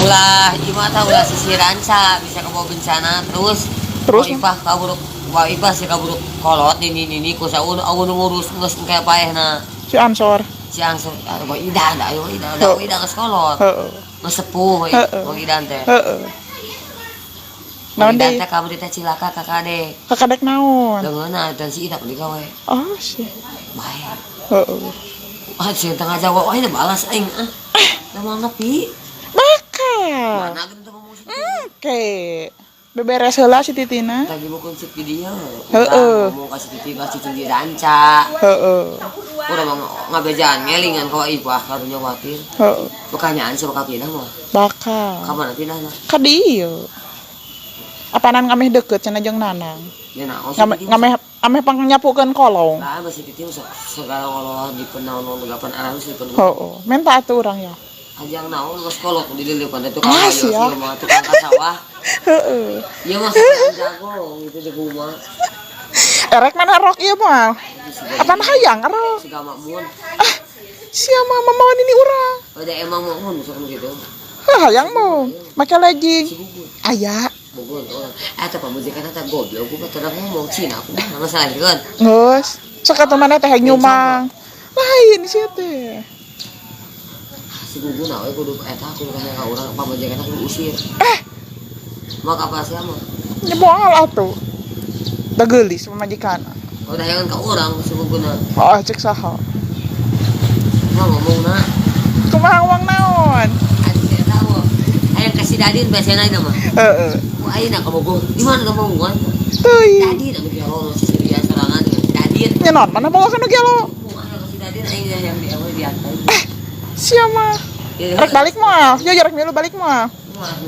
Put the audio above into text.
ulah gimana ulah sisiran sa bisa kebawa bencana terus Ipah kabur Ipah sih kabur kolot ini ku sa aun ngurus geus kayak paehna Si Ansor. si Angsur Ida geus kolot geus sepuh Bang Idan teh Naon Idan deui? teh kamu teh cilaka kakade Kakadek naon? leungeunna dan si Ida di gawe Oh, sih. bae Heeh. sieun tengah jawab wah ini balas aing da mau nepi Bakal. mana gitu ngomong sih Oke. Beberes heula si Titina. lagi bukan si video Heeh. ngomong kasih titi kasih tinggi ranca Heeh. udah mau ngabejaan ngelingan kau Ipah karunya watir Heeh. pertanyaan sih bakal pindah mah Bakal. kapan pindahnya Ka dieu. Apanan kami deket cenah jeung Nanang. ya nah Ngame pangnyapukeun kolong. lah masih titi segala kalau di penaun gapan arus di penaun Heeh. Menta atuh urang ya. ajang naon geus kolot di lilipan itu Ah, kalau siap. yo mah tukang kasawah Heeh. ieu mah jago gitu di rumah Erek mana rok ieu mah? Apaan hayang rok? si gamak mun Sia mah mamawan ini urang. ada emang mun misalkan gitu Hayang mau make legging. si gugun Aya. gugun orang eta pamujikan eta goblok gua teu ngomong cina aku mah masalah kan Geus. Sok atuh mana teh nyumang. Lain sia teh. si gugun awe kudu eta kudu kanya ka urang pamujikan eta kudu usir maka apa sih mah Nyeboal atuh. Da geulis pamajikan. udah yang ka urang si gugun Oh, cek saha. mah ngomongna Kumaha uang naon? adi saya tahu hayang kasih dadin biasana itu mah Heeh. wah ayeuna kamu go di mana kamu go Teuy. dadin anu ge Allah si dia serangan dadin Nya naon mana bawa kana gelo? mau anu kasih dadin aing yang di awal di atas Sia mah. Rek balik mah. Ya rek milu balik mah.